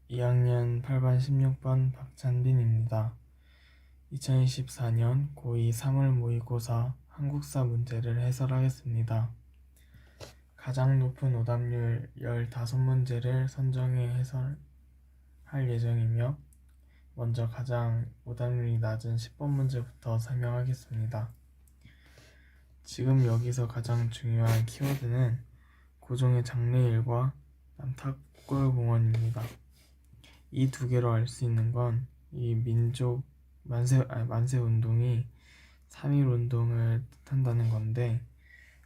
2학년 8반 16번 박찬빈입니다. 2024년 고2 3월 모의고사 한국사 문제를 해설하겠습니다. 가장 높은 오답률 15문제를 선정해 해설할 예정이며 먼저 가장 오답률이 낮은 10번 문제부터 설명하겠습니다. 지금 여기서 가장 중요한 키워드는 고종의 장례일과 남탑골공원입니다. 이 두 개로 알 수 있는 건 이 민족 만세 운동이 3.1 운동을 뜻한다는 건데,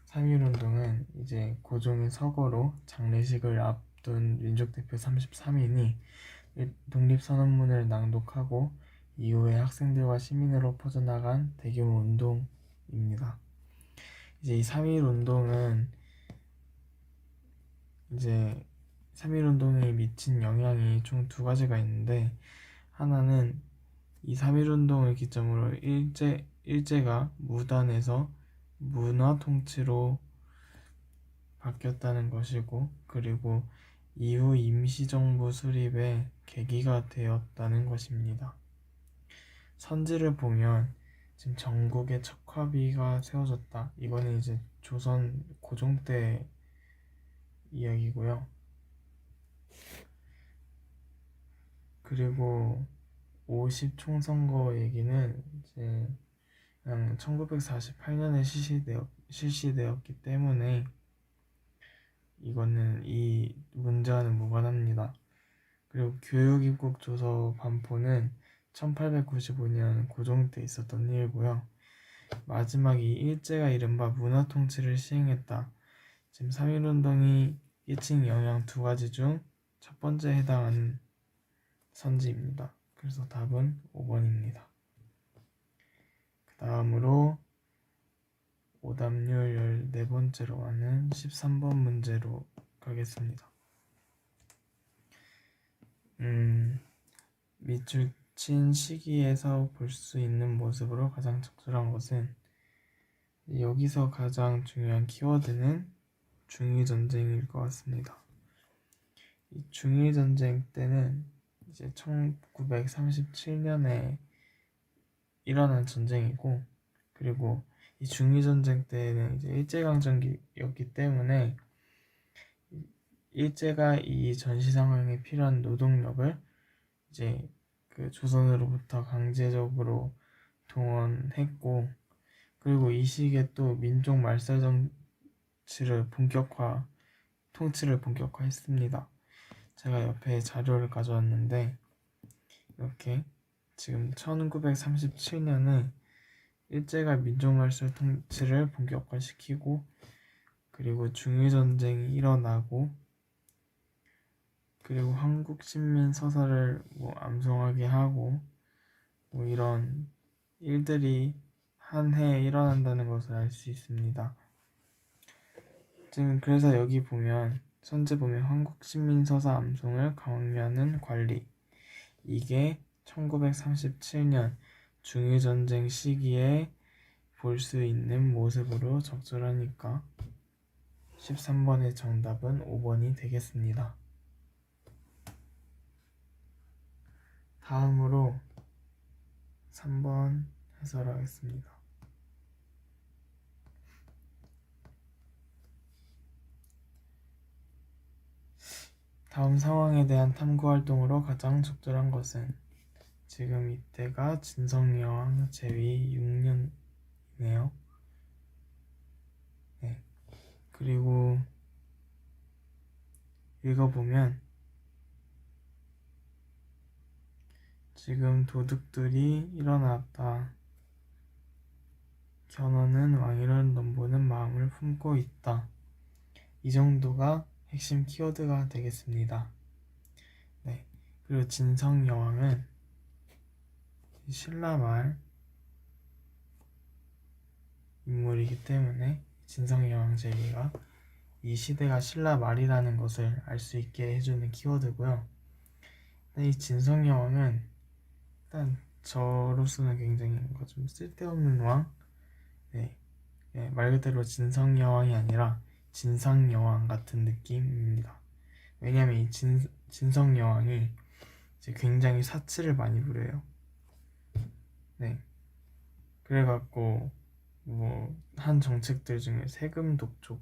3.1 운동은 이제 고종의 서거로 장례식을 앞둔 민족대표 33인이 독립선언문을 낭독하고 이후에 학생들과 시민으로 퍼져나간 대규모 운동입니다. 이제 이 3.1 운동은 이제 3.1 운동에 미친 영향이 총 두 가지가 있는데, 하나는 이 3.1 운동을 기점으로 일제가 무단에서 문화 통치로 바뀌었다는 것이고, 그리고 이후 임시정부 수립의 계기가 되었다는 것입니다. 선지를 보면 지금 전국에 척화비가 세워졌다. 이거는 이제 조선 고종 때 이야기고요. 그리고 50 총선거 얘기는 이제 그냥 1948년에 실시되었기 때문에 이거는 이 문제와는 무관합니다. 그리고 교육입국조서 반포는 1895년 고종 때 있었던 일이고요. 마지막이 일제가 이른바 문화통치를 시행했다. 지금 3.1 운동이 끼친 영향 두 가지 중 첫 번째에 해당하는 선지입니다. 그래서 답은 5번입니다. 그 다음으로 오답률 14번째로 하는 13번 문제로 가겠습니다. 밑줄 친 시기에서 볼 수 있는 모습으로 가장 적절한 것은, 여기서 가장 중요한 키워드는 중일전쟁일 것 같습니다. 이 중일전쟁 때는 이제 1937년에 일어난 전쟁이고, 그리고 이 중일전쟁 때는 이제 일제강점기였기 때문에 일제가 이 전시 상황에 필요한 노동력을 이제 그 조선으로부터 강제적으로 동원했고, 그리고 이 시기에 또 민족 말살 통치를 본격화했습니다. 제가 옆에 자료를 가져왔는데, 이렇게 지금 1937년에 일제가 민족말살 통치를 본격화시키고, 그리고 중일전쟁이 일어나고, 그리고 한국신민 서사를 암송하게 하고, 이런 일들이 한 해에 일어난다는 것을 알 수 있습니다. 지금 그래서 여기 보면 선제 보면 한국신민서사 암송을 강요하는 관리, 이게 1937년 중일전쟁 시기에 볼 수 있는 모습으로 적절하니까 13번의 정답은 5번이 되겠습니다. 다음으로 3번 해설하겠습니다. 다음 상황에 대한 탐구활동으로 가장 적절한 것은, 지금 이때가 진성여왕 제위 6년이네요. 네. 그리고 읽어보면 지금 도둑들이 일어났다. 견훤은 왕위를 넘보는 마음을 품고 있다. 이 정도가 핵심 키워드가 되겠습니다. 네. 그리고 진성여왕은 신라 말 인물이기 때문에 진성여왕 제위가 이 시대가 신라 말이라는 것을 알 수 있게 해주는 키워드고요. 이 진성여왕은 일단 저로서는 굉장히 좀 쓸데없는 왕, 말 그대로 진성여왕이 아니라 진상여왕 같은 느낌입니다. 왜냐하면 이 진성여왕이 이제 굉장히 사치를 많이 부려요. 네. 그래갖고 뭐 한 정책들 중에 세금 독촉,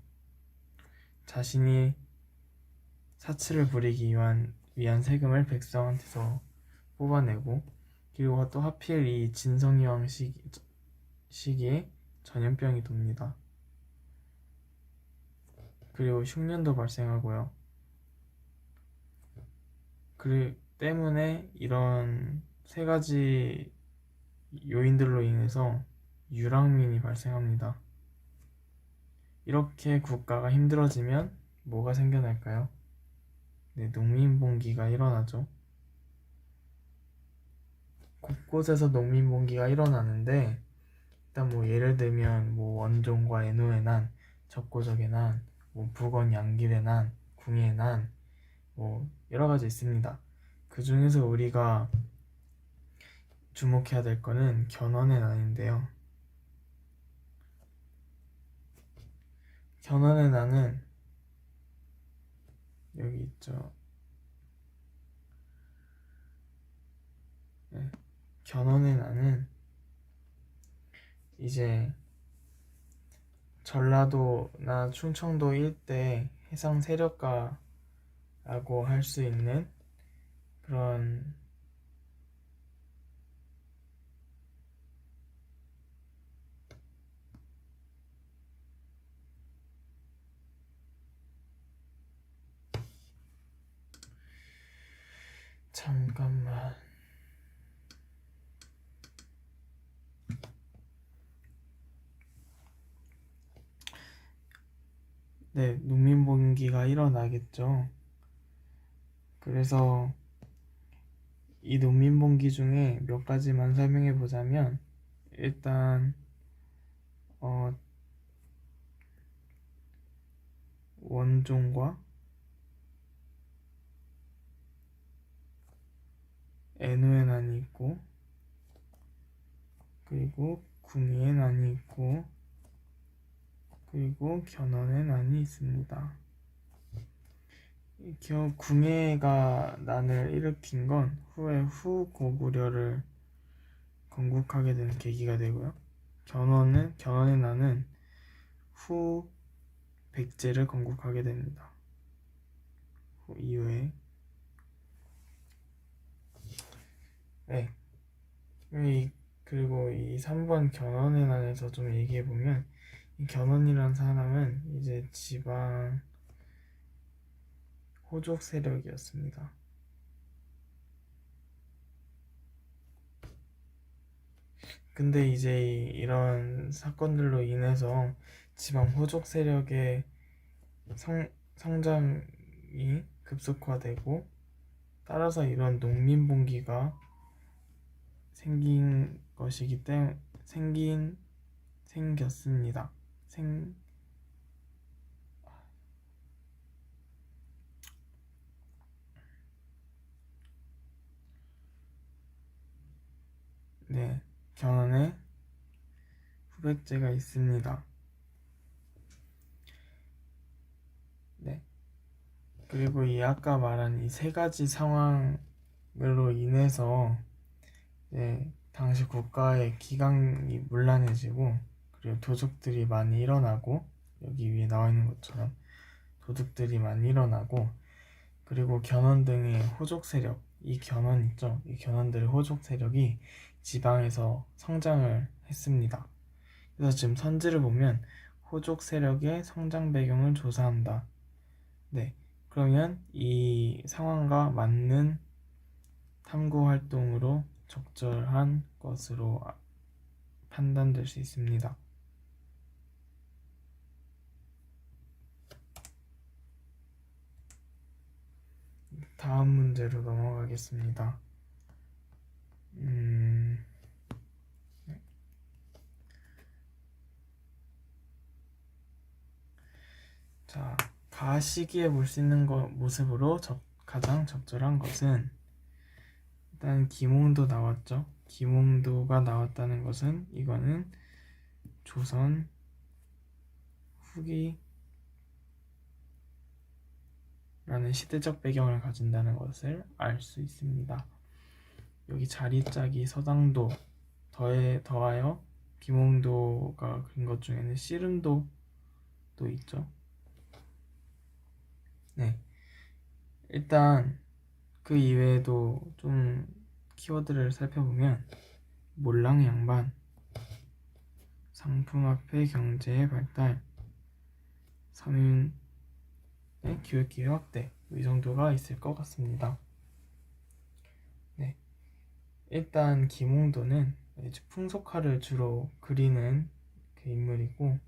자신이 사치를 부리기 위한 세금을 백성한테서 뽑아내고, 그리고 또 하필 이 진성이왕 시기에 전염병이 돕니다. 그리고 흉년도 발생하고요. 그 때문에 이런 세 가지 요인들로 인해서 유랑민이 발생합니다. 이렇게 국가가 힘들어지면 뭐가 생겨날까요? 네, 농민봉기가 일어나죠. 곳곳에서 농민봉기가 일어나는데, 일단 뭐 예를 들면 뭐 원종과 애노의 난, 적고적의 난, 뭐 북원 양길의 난, 궁예의 난, 뭐 여러 가지 있습니다. 그 중에서 우리가 주목해야 될 거는 견훤의 난인데요. 견훤의 난은 여기 있죠. 네. 견훤의 난은 이제 전라도나 충청도 일대 해상 세력가라고 할 수 있는 그런 잠깐만. 네, 농민봉기가 일어나겠죠. 그래서 이 농민봉기 중에 몇 가지만 설명해 보자면, 일단 원종과 애노의 난이 있고, 그리고 궁예의 난이 있고, 그리고 견훤의 난이 있습니다. 궁예가 난을 일으킨 건 후에 후고구려를 건국하게 된 계기가 되고요. 견훤의 난은 후 백제를 건국하게 됩니다. 후 이후에. 네. 그리고 이 3번 견훤의 난에서 좀 얘기해보면, 이 견훤이라는 사람은 이제 지방 호족 세력이었습니다. 근데 이제 이런 사건들로 인해서 지방 호족 세력의 성장이 급속화되고, 따라서 이런 농민봉기가 생겼습니다. 네, 견훤에 후백제가 있습니다. 네. 그리고 이 아까 말한 이 세 가지 상황으로 인해서 당시 국가의 기강이 문란해지고, 그리고 도둑들이 많이 일어나고, 여기 위에 나와 있는 것처럼 도둑들이 많이 일어나고, 그리고 견훤 등의 호족 세력, 이 견훤 있죠? 이 견훤들의 호족 세력이 지방에서 성장을 했습니다. 그래서 지금 선지를 보면 호족 세력의 성장 배경을 조사한다. 네, 그러면 이 상황과 맞는 탐구 활동으로 적절한 것으로 판단될 수 있습니다. 다음 문제로 넘어가겠습니다. 네. 자, 가 시기에 볼 수 있는 모습으로 가장 적절한 것은, 일단 기몽도 나왔죠. 기몽도가 나왔다는 것은, 이거는 조선 후기 라는 시대적 배경을 가진다는 것을 알 수 있습니다. 여기 자리짜기 서당도 더하여 김홍도가 그린 것 중에는 씨름도도 있죠. 네, 일단 그 이외에도 좀 키워드를 살펴보면 몰랑 양반, 상품화폐 경제의 발달, 서민의 교육기회 확대, 이 정도가 있을 것 같습니다. 네, 일단 김홍도는 풍속화를 주로 그리는 그 인물이고,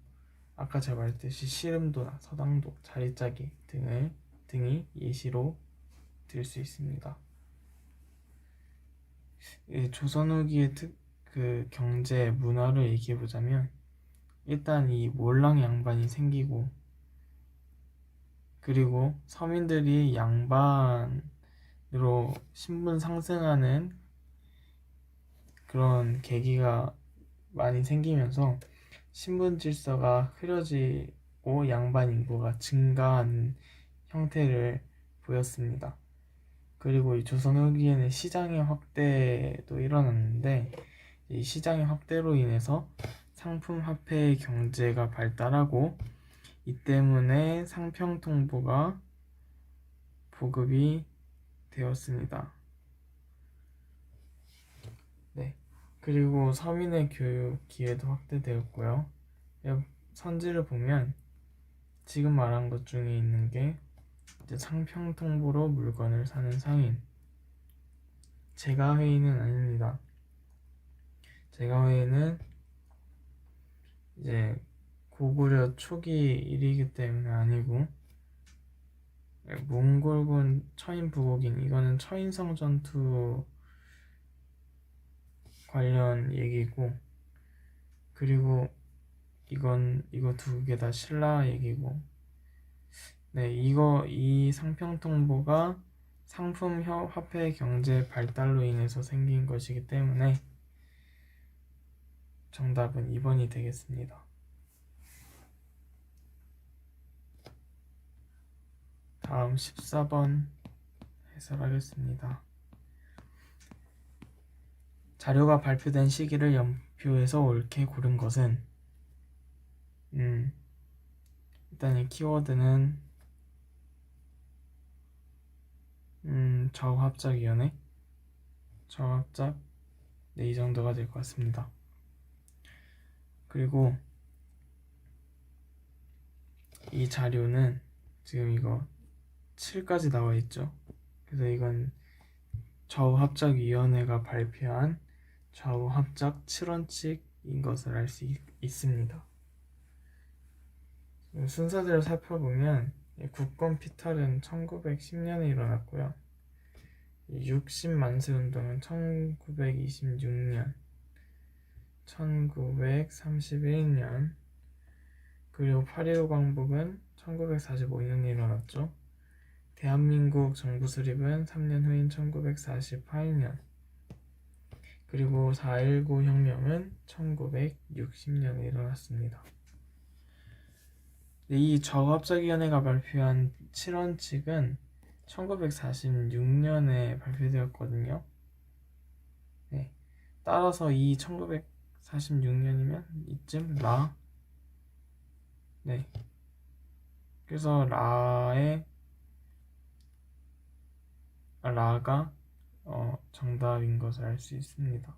아까 제가 말했듯이 씨름도나 서당도, 자리짜기 등이 예시로 들 수 있습니다. 조선 후기의 그 경제 문화를 얘기해 보자면, 일단 이 몰랑 양반이 생기고, 그리고 서민들이 양반으로 신분 상승하는 그런 계기가 많이 생기면서 신분 질서가 흐려지고 양반 인구가 증가하는 형태를 보였습니다. 그리고 이 조선 후기에는 시장의 확대도 일어났는데, 이 시장의 확대로 인해서 상품 화폐의 경제가 발달하고, 이 때문에 상평통보가 보급이 되었습니다. 네, 그리고 서민의 교육 기회도 확대되었고요. 선지를 보면 지금 말한 것 중에 있는 게 이제 상평통보로 물건을 사는 상인, 제가회의는 아닙니다. 제가회의는 이제 고구려 초기 일이기 때문에 아니고, 몽골군 처인 부곡인, 이거는 처인성 전투 관련 얘기고, 그리고 이거 두 개 다 신라 얘기고, 네, 이 상평통보가 상품 화폐 경제 발달로 인해서 생긴 것이기 때문에 정답은 2번이 되겠습니다. 다음 14번 해설하겠습니다. 자료가 발표된 시기를 연표해서 옳게 고른 것은, 일단 이 키워드는 저합작위원회, 저합작, 네, 이 정도가 될 것 같습니다. 그리고 이 자료는 지금 이거 7까지 나와 있죠. 그래서 이건 좌우합작위원회가 발표한 좌우합작 7원칙인 것을 알 수 있습니다. 순서대로 살펴보면 국권 피탈은 1910년에 일어났고요. 60만세 운동은 1926년, 1931년, 그리고 8.15 광복은 1945년에 일어났죠. 대한민국 정부 수립은 3년 후인 1948년, 그리고 4.19 혁명은 1960년에 일어났습니다. 이 저합작위원회가 발표한 7원칙은 1946년에 발표되었거든요. 네, 따라서 이 1946년이면 이쯤 네, 그래서 라가 정답인 것을 알 수 있습니다.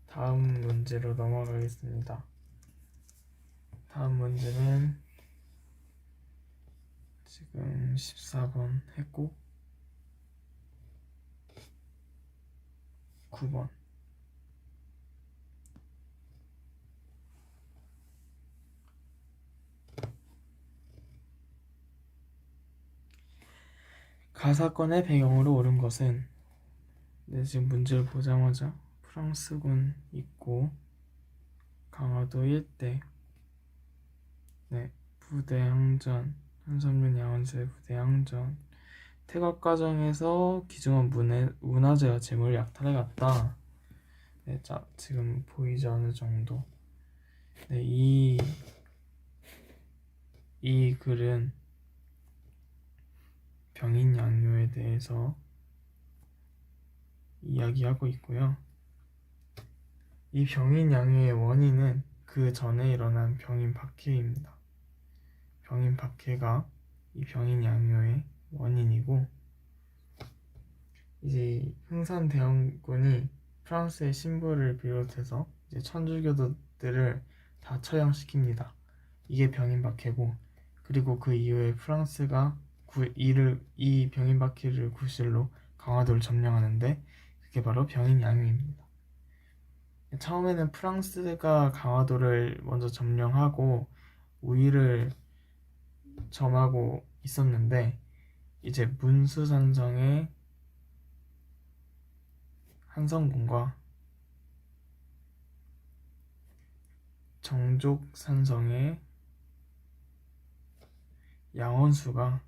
다음 문제로 넘어가겠습니다. 다음 문제는 지금 14번 했고 9번. 가사건의 배경으로 옳은 것은, 네, 지금 문제를 보자마자 프랑스군 있고 강화도 일대, 네, 부대 항전, 한선민 양원세 부대 항전, 태각 과정에서 기증원 문화재와 재물을 약탈해 갔다. 네, 자, 지금 보이죠? 어느 정도. 네, 이 글은 병인양요에 대해서 이야기하고 있고요. 이 병인양요의 원인은 그 전에 일어난 병인박해입니다. 병인박해가 이 병인양요의 원인이고, 이제 흥선대원군이 프랑스의 신부를 비롯해서 이제 천주교도들을 다 처형시킵니다. 이게 병인박해고, 그리고 그 이후에 프랑스가 이 병인박해를 구실로 강화도를 점령하는데, 그게 바로 병인양요입니다. 처음에는 프랑스가 강화도를 먼저 점령하고 우위를 점하고 있었는데, 이제 문수산성의 한성군과 정족산성의 양원수가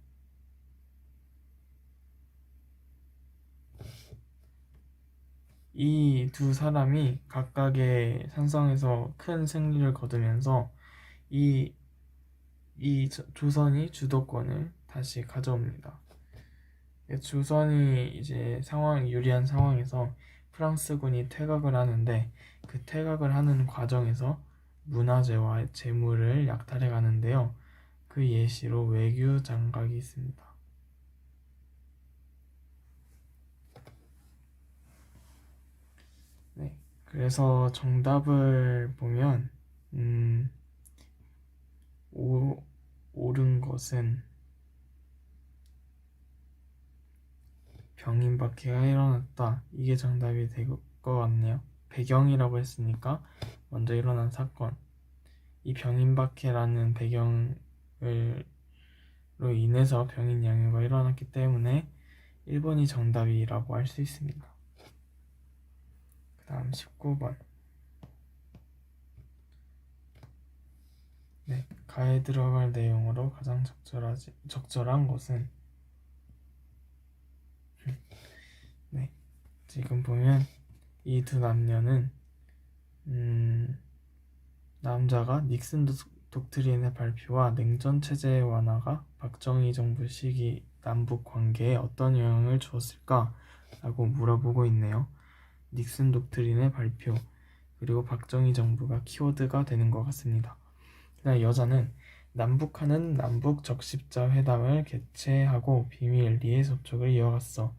이 두 사람이 각각의 산성에서 큰 승리를 거두면서 이 조선이 주도권을 다시 가져옵니다. 조선이 이제 유리한 상황에서 프랑스군이 퇴각을 하는데, 그 퇴각을 하는 과정에서 문화재와 재물을 약탈해 가는데요. 그 예시로 외교 장각이 있습니다. 네, 그래서 정답을 보면 옳은 것은 병인박해가 일어났다. 이게 정답이 될 것 같네요. 배경이라고 했으니까 먼저 일어난 사건, 이 병인박해라는 배경으로 인해서 병인양요가 일어났기 때문에 1번이 정답이라고 할 수 있습니다. 그 다음 19번. 네, 가에 들어갈 내용으로 가장 적절한 것은 네, 지금 보면 이 두 남녀는 남자가 닉슨 독트린의 발표와 냉전 체제의 완화가 박정희 정부 시기 남북 관계에 어떤 영향을 주었을까? 라고 물어보고 있네요. 닉슨 독트린의 발표, 그리고 박정희 정부가 키워드가 되는 것 같습니다. 그다음 여자는 남북한은 남북 적십자 회담을 개최하고 비밀 리해 접촉을 이어갔어.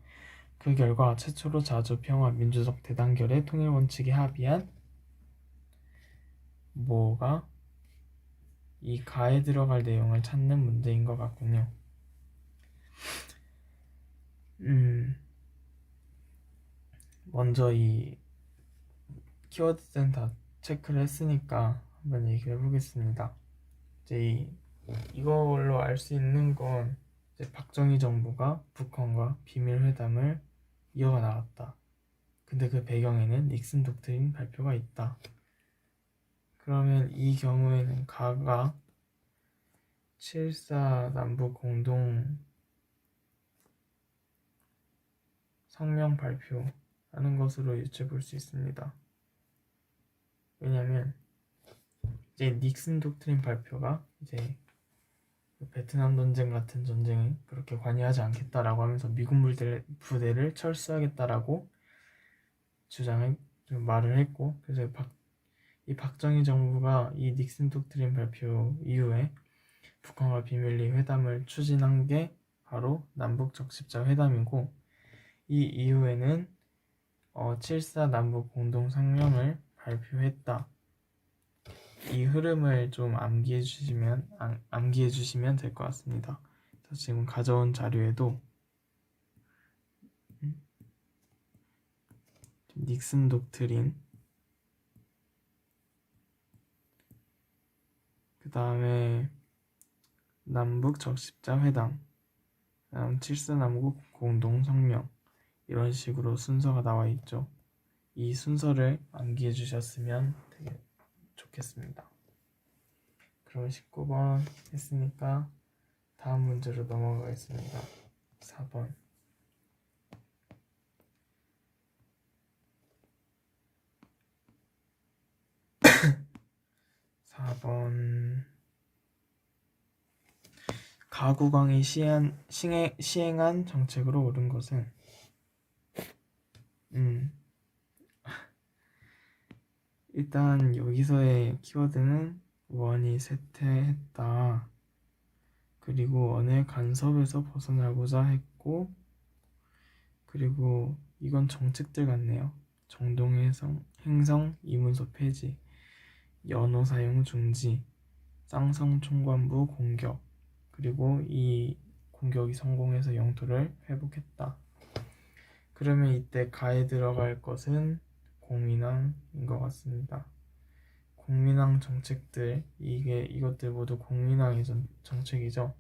그 결과 최초로 자주 평화 민주적 대단결의 통일 원칙에 합의한 뭐가 이 가에 들어갈 내용을 찾는 문제인 것 같군요. 먼저 이 키워드는 다 체크를 했으니까 한번 얘기해 보겠습니다. 이제 이걸로 알 수 있는 건 이제 박정희 정부가 북한과 비밀 회담을 이어가 나갔다. 근데 그 배경에는 닉슨 독트린 발표가 있다. 그러면 이 경우에는 가가 7.4 남북 공동 성명 발표라는 것으로 유추해 볼 수 있습니다. 왜냐하면 이제 닉슨 독트린 발표가 이제 베트남 전쟁 같은 전쟁에 그렇게 관여하지 않겠다라고 하면서 미군 부대를 철수하겠다라고 말을 했고, 그래서 이 박정희 정부가 이 닉슨 독트린 발표 이후에 북한과 비밀리 회담을 추진한 게 바로 남북 적십자 회담이고, 이 이후에는 7.4 남북 공동 성명을 발표했다. 이 흐름을 좀 암기해 주시면 될 것 같습니다. 지금 가져온 자료에도 닉슨 독트린, 그 다음에 남북 적십자 회담, 그다음 7.4 남북 공동 성명, 이런 식으로 순서가 나와 있죠. 이 순서를 암기해 주셨으면 되게 좋겠습니다. 그럼 19번 했으니까 다음 문제로 넘어가겠습니다. 4번. 4번 가구광이 시행한 정책으로 옳은 것은 일단 여기서의 키워드는 원이 쇠퇴했다. 그리고 원의 간섭에서 벗어나고자 했고, 그리고 이건 정책들 같네요. 정동행성 이문서 폐지, 연호 사용 중지, 쌍성 총관부 공격, 그리고 이 공격이 성공해서 영토를 회복했다. 그러면 이때 가에 들어갈 것은 공민왕인 것 같습니다. 공민왕 정책들, 이것들 모두 공민왕의 정책이죠.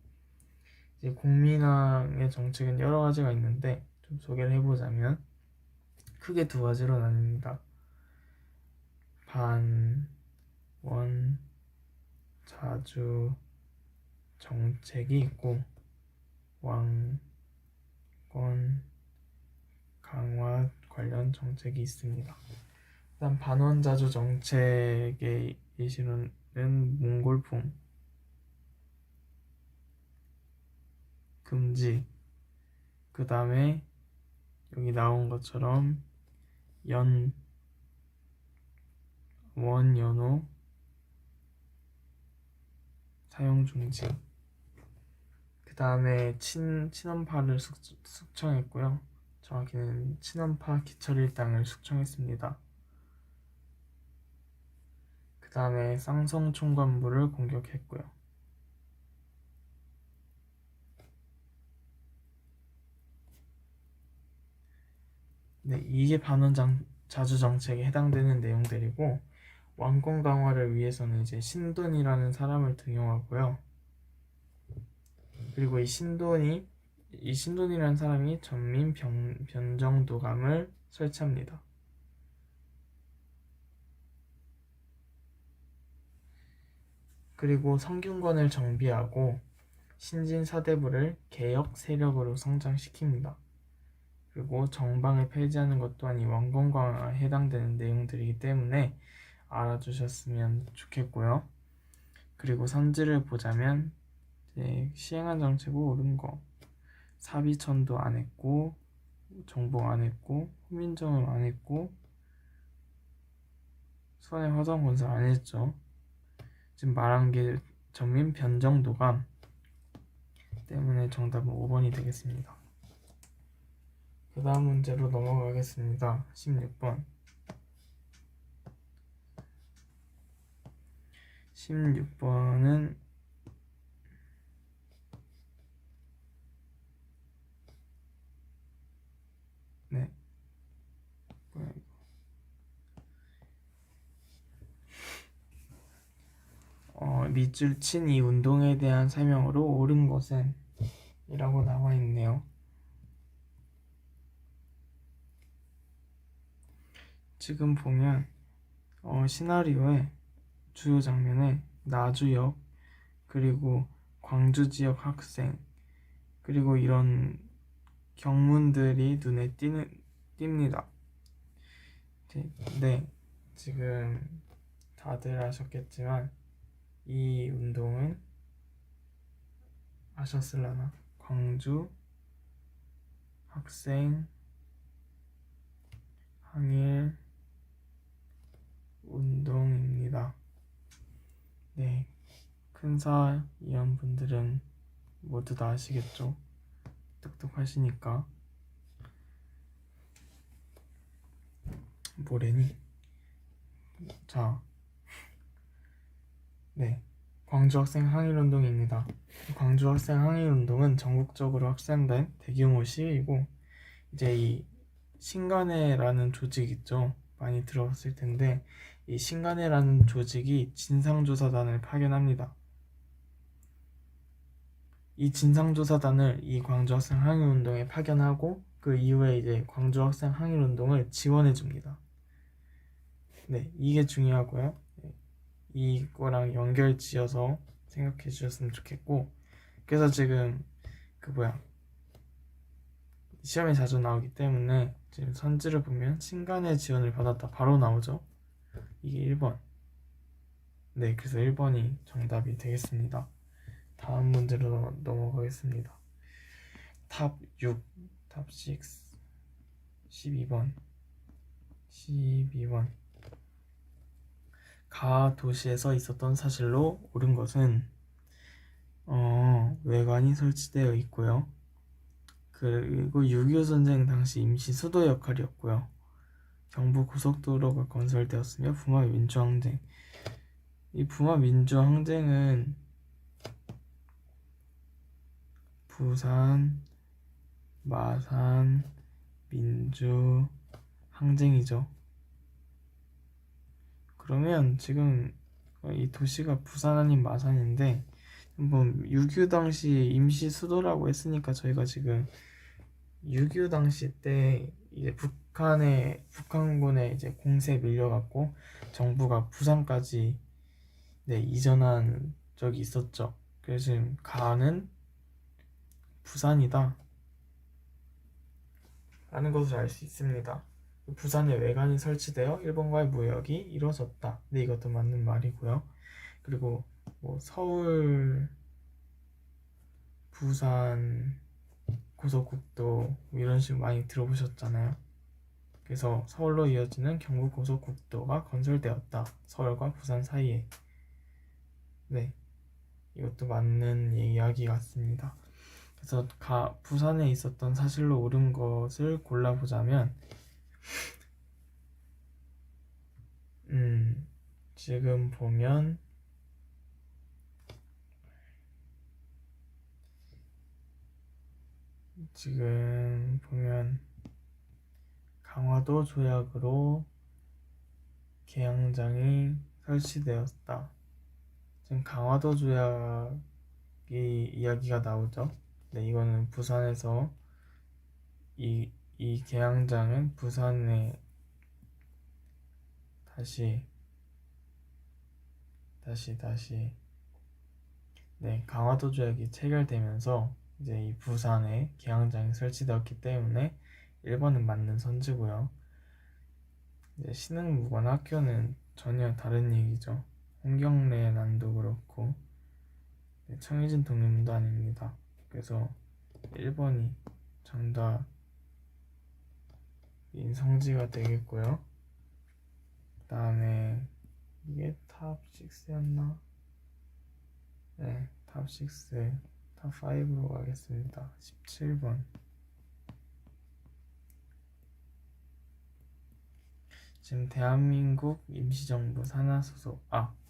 이제 공민왕의 정책은 여러 가지가 있는데 좀 소개를 해보자면 크게 두 가지로 나뉩니다. 반, 원, 자주 정책이 있고 왕권 강화 관련 정책이 있습니다. 일단 반원자주 정책의 예시로는 몽골풍 금지, 그 다음에 여기 나온 것처럼 원연호 사용 중지, 그 다음에 친원파를 숙청했고요. 정확히는 친원파 기철일당을 숙청했습니다. 그 다음에 쌍성 총관부를 공격했고요. 네, 이게 반원자주 정책에 해당되는 내용들이고, 왕권 강화를 위해서는 이제 신돈이라는 사람을 등용하고요. 그리고 이 신돈이라는 사람이 전민 변정도감을 설치합니다. 그리고 성균관을 정비하고 신진사대부를 개혁 세력으로 성장시킵니다. 그리고 정방을 폐지하는 것 또한 이 왕권 강화에 해당되는 내용들이기 때문에 알아주셨으면 좋겠고요. 그리고 선지를 보자면 시행한 정책으로 옳은 거, 사비천도 안 했고, 정복 안 했고, 후민정음 안 했고, 수원의 화성 건설 안 했죠. 지금 말한 게 전민 변정도감 때문에 정답은 5번이 되겠습니다. 그 다음 문제로 넘어가겠습니다. 16번. 16번은 밑줄 친 이 운동에 대한 설명으로 옳은 것은 이라고 나와 있네요. 지금 보면 시나리오의 주요 장면에 나주역, 그리고 광주 지역 학생, 그리고 이런 경문들이 눈에 띕니다. 네, 지금 다들 아셨겠지만 이 운동은 아셨을라나? 광주 학생 항일 운동입니다. 네, 큰사 이원분들은 모두 다 아시겠죠? 똑똑하시니까. 뭐래니? 자, 네, 광주 학생 항일운동입니다. 광주 학생 항일운동은 전국적으로 확산된 대규모 시위이고, 이제 이 신간회라는 조직 있죠? 많이 들어봤을 텐데, 이 신간회라는 조직이 진상조사단을 파견합니다. 이 진상조사단을 이 광주 학생 항일운동에 파견하고, 그 이후에 이제 광주 학생 항일운동을 지원해줍니다. 네, 이게 중요하고요. 이거랑 연결 지어서 생각해 주셨으면 좋겠고, 그래서 지금 시험에 자주 나오기 때문에 지금 선지를 보면 신간의 지원을 받았다 바로 나오죠. 이게 1번. 네, 그래서 1번이 정답이 되겠습니다. 다음 문제로 넘어가겠습니다. 탑 6, 탑 6, 12번. 가 도시에서 있었던 사실로 옳은 것은 외관이 설치되어 있고요. 그리고 6.25 전쟁 당시 임시 수도 역할이었고요. 경부 고속도로가 건설되었으며 부마 민주항쟁. 이 부마 민주항쟁은 부산, 마산, 민주, 항쟁이죠. 그러면 지금 이 도시가 부산 아닌 마산인데 뭐 6.25 당시 임시 수도라고 했으니까 저희가 지금 6.25 당시 때 이제 북한군의 이제 공세에 밀려갖고 정부가 부산까지 이전한 적이 있었죠. 그래서 지금 가는 부산이다 라는 것을 알 수 있습니다. 부산에 외관이 설치되어 일본과의 무역이 이루어졌다. 네, 이것도 맞는 말이고요. 그리고 뭐 서울, 부산, 고속국도 뭐 이런 식으로 많이 들어보셨잖아요. 그래서 서울로 이어지는 경부고속국도가 건설되었다. 서울과 부산 사이에. 네, 이것도 맞는 이야기 같습니다. 그래서 부산에 있었던 사실로 옳은 것을 골라보자면 지금 보면 강화도 조약으로 계양장이 설치되었다. 지금 강화도 조약이 이야기가 나오죠. 네, 이거는 부산에서 이 계양장은 부산에 다시 네, 강화도 조약이 체결되면서 이제 이 부산에 계양장이 설치되었기 때문에 1번은 맞는 선지고요. 이제 신흥무관학교는 전혀 다른 얘기죠. 홍경래 난도 그렇고 청해진 독립문도 아닙니다. 그래서 1번이 정답인 성지가 되겠고요. 그 다음에 이게 탑 6였나? 네, 탑 6, 탑 5로 가겠습니다. 17번. 지금 대한민국 임시정부 산하 소속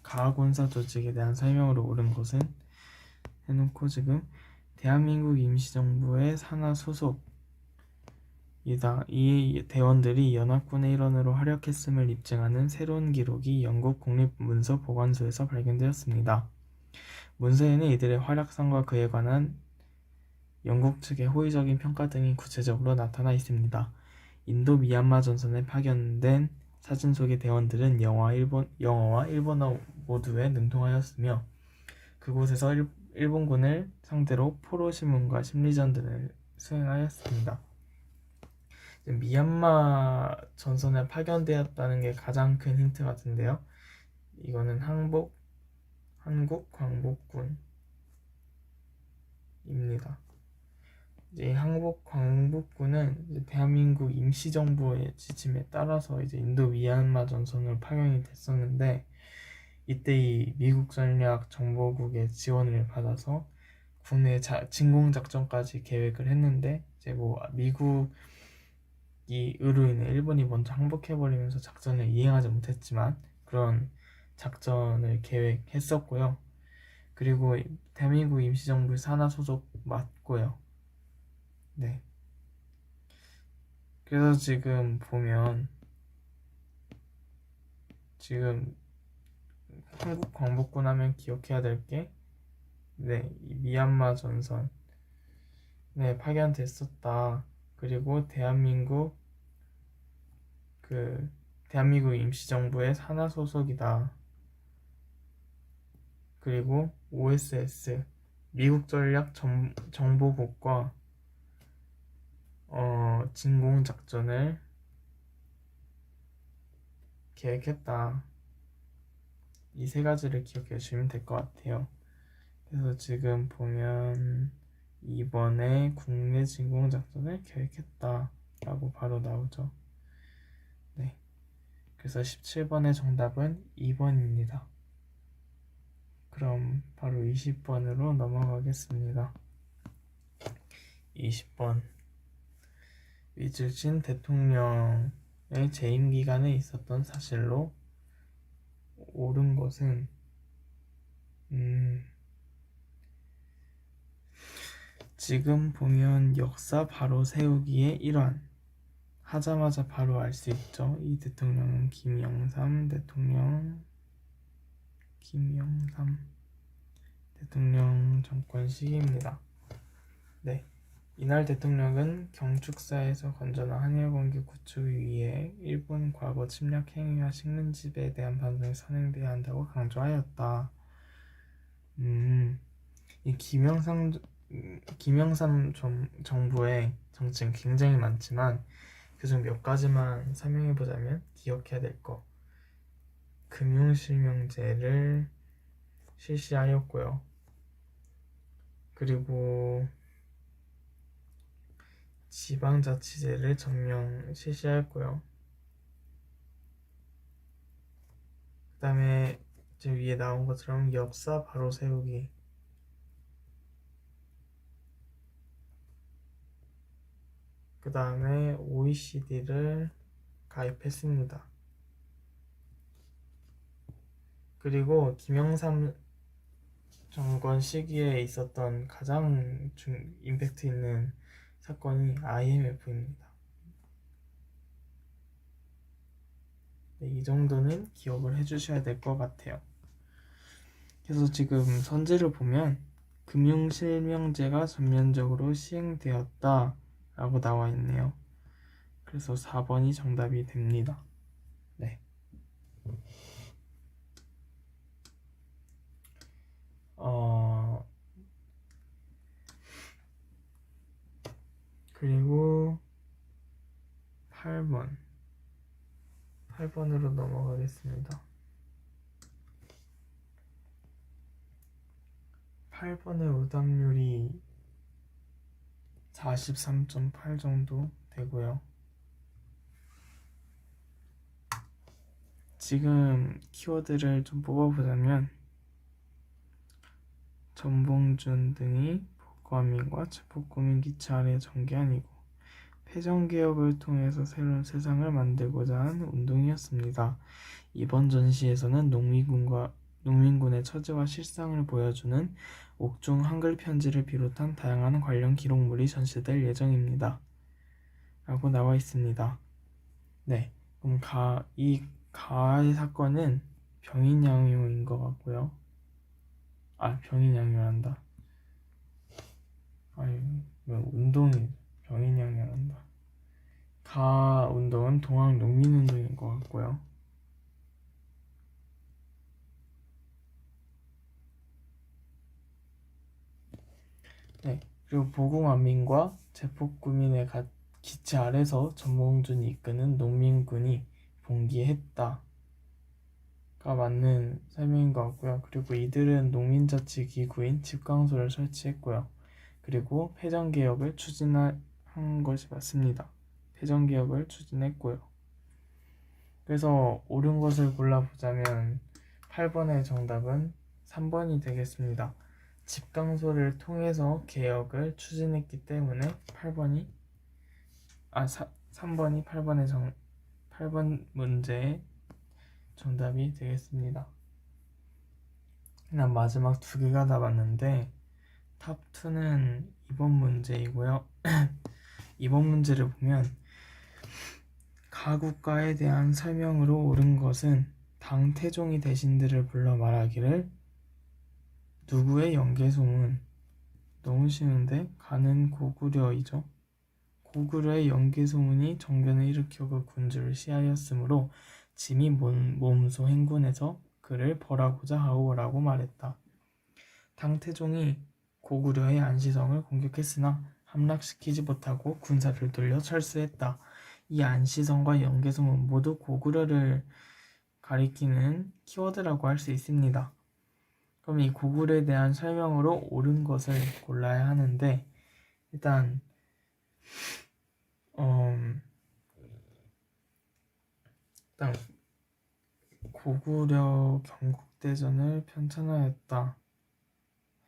가군사 조직에 대한 설명으로 옳은 것은 해놓고 지금 대한민국 임시정부의 산하 소속이다. 이 대원들이 연합군의 일원으로 활약했음을 입증하는 새로운 기록이 영국 국립문서보관소에서 발견되었습니다. 문서에는 이들의 활약상과 그에 관한 영국 측의 호의적인 평가 등이 구체적으로 나타나 있습니다. 인도 미얀마 전선에 파견된 사진 속의 대원들은 영어와 일본어 모두에 능통하였으며 그곳에서 일본군을 상대로 포로 신문과 심리전 등을 수행하였습니다. 미얀마 전선에 파견되었다는 게 가장 큰 힌트 같은데요. 이거는 한국 광복군입니다. 이제 한국 광복군은 대한민국 임시정부의 지침에 따라서 이제 인도 미얀마 전선으로 파견이 됐었는데 이때 이 미국 전략 정보국의 지원을 받아서 국내 진공 작전까지 계획을 했는데 이제 뭐 미국이 으로 인해 일본이 먼저 항복해버리면서 작전을 이행하지 못했지만 그런 작전을 계획했었고요. 그리고 대한민국 임시정부 산하 소속 맞고요. 네. 그래서 지금 보면 지금 한국 광복군 하면 기억해야 될 게 이 미얀마 전선 파견됐었다. 그리고 대한민국 임시정부의 산하 소속이다. 그리고 OSS 미국 전략 정보국과 진공 작전을 계획했다. 이 세 가지를 기억해 주시면 될 것 같아요. 그래서 지금 보면 이번에 국내 진공작전을 계획했다 라고 바로 나오죠. 네. 그래서 17번의 정답은 2번입니다. 그럼 바로 20번으로 넘어가겠습니다. 20번. 위즈진 대통령의 재임 기간에 있었던 사실로 옳은 것은 지금 보면 역사 바로 세우기의 일환 하자마자 바로 알 수 있죠. 이 대통령은 김영삼 대통령 정권 시기입니다. 네, 이날 대통령은 경축사에서 건전한 한일관계 구축 위해 일본 과거 침략 행위와 식민지배에 대한 반성이 선행돼야 한다고 강조하였다. 이 김영삼 정부의 정책은 굉장히 많지만 그중 몇 가지만 설명해보자면 기억해야 될 거. 금융실명제를 실시하였고요. 그리고 지방자치제를 전면 실시하였고요. 그 다음에 지금 위에 나온 것처럼 역사 바로 세우기, 그 다음에 OECD를 가입했습니다. 그리고 김영삼 정권 시기에 있었던 가장 임팩트 있는 사건이 IMF입니다. 네, 이 정도는 기억을 해주셔야 될 것 같아요. 그래서 지금 선지를 보면 금융실명제가 전면적으로 시행되었다 라고 나와 있네요. 그래서 4번이 정답이 됩니다. 네. 그리고 8번으로 넘어가겠습니다. 8번의 오답률이 43.8 정도 되고요. 지금 키워드를 좀 뽑아보자면 전봉준 등이 복고민과 체포고민 기차 아래 전개아니고 패전개혁을 통해서 새로운 세상을 만들고자 한 운동이었습니다. 이번 전시에서는 농민군의 처지와 실상을 보여주는 옥중 한글 편지를 비롯한 다양한 관련 기록물이 전시될 예정입니다. 라고 나와 있습니다. 네, 그럼 이 가의 사건은 병인양요인 것 같고요. 병인양요란다. 운동이 병인양요란다. 가 운동은 동학 농민운동인 것 같고요. 네, 그리고 보궁안민과 제폭구민의 기체 아래서 전봉준이 이끄는 농민군이 봉기했다가 맞는 설명인 것 같고요. 그리고 이들은 농민자치기구인 집강소를 설치했고요. 그리고 패전개혁을 추진한 것이 맞습니다. 패전개혁을 추진했고요. 그래서 옳은 것을 골라보자면 8번의 정답은 3번이 되겠습니다. 집강소를 통해서 개혁을 추진했기 때문에 3번이 8번 문제의 정답이 되겠습니다. 그냥 마지막 두 개가 남았는데 탑2는 2번 문제이고요. 2번 문제를 보면 가국가에 대한 설명으로 옳은 것은 당 태종이 대신들을 불러 말하기를 누구의 연개소문. 너무 쉬운데 가는 고구려이죠. 고구려의 연개소문이 정변을 일으켜 군주를 시하였으므로 짐이 몸소 행군해서 그를 벌하고자 하오라고 말했다. 당태종이 고구려의 안시성을 공격했으나 함락시키지 못하고 군사를 돌려 철수했다. 이 안시성과 연개소문 모두 고구려를 가리키는 키워드라고 할 수 있습니다. 그럼 이 구글에 대한 설명으로 옳은 것을 골라야 하는데, 일단 일단 고구려 경국대전을 편찬하였다.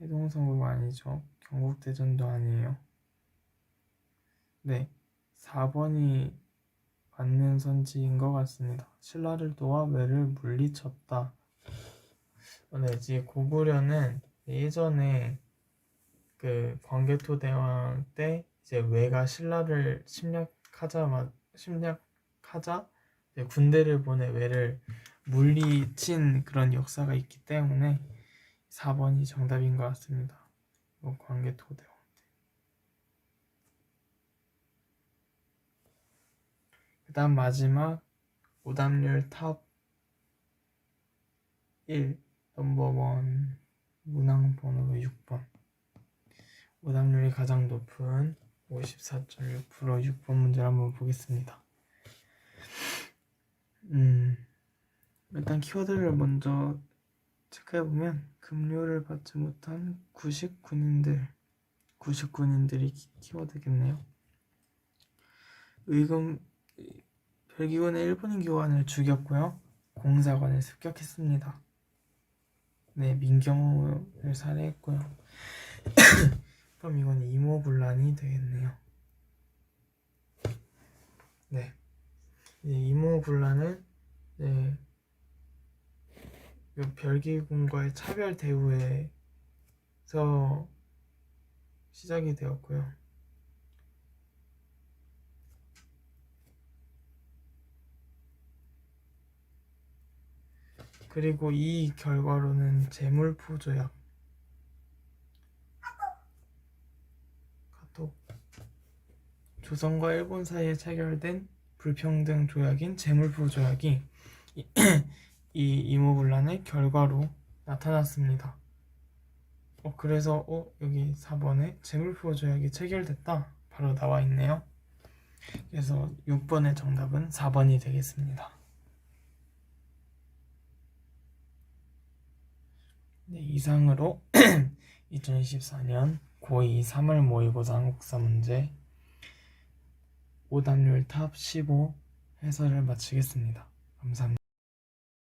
해동성국 아니죠. 경국대전도 아니에요. 네, 4번이 맞는 선지인 것 같습니다. 신라를 도와 왜를 물리쳤다. 네, 이제 고구려는 예전에 그 광개토 대왕 때 이제 왜가 신라를 침략하자 이제 군대를 보내 왜를 물리친 그런 역사가 있기 때문에 4번이 정답인 것 같습니다. 광개토 대왕. 그 다음 마지막 오답률 탑 1 넘버원 문항번호로 6번. 오답률이 가장 높은 54.6% 6번 문제를 한번 보겠습니다. 일단 키워드를 먼저 체크해보면 급료를 받지 못한 구식군인들이 키워드겠네요. 별기군의 일본인 교관을 죽였고요. 공사관을 습격했습니다. 네, 민경호를 살해했고요. 그럼 이건 이모군란이 되겠네요. 네, 이제 이모군란은 별기군과의 차별 대우에서 시작이 되었고요. 그리고 이 결과로는 재물포조약 조선과 일본 사이에 체결된 불평등 조약인 재물포조약이 이 이모군란의 결과로 나타났습니다. 그래서 여기 4번에 재물포조약이 체결됐다 바로 나와 있네요. 그래서 6번의 정답은 4번이 되겠습니다. 네, 이상으로 2024년 고2 3월 모의고사 한국사 문제 오답률 탑 15 해설을 마치겠습니다. 감사합니다.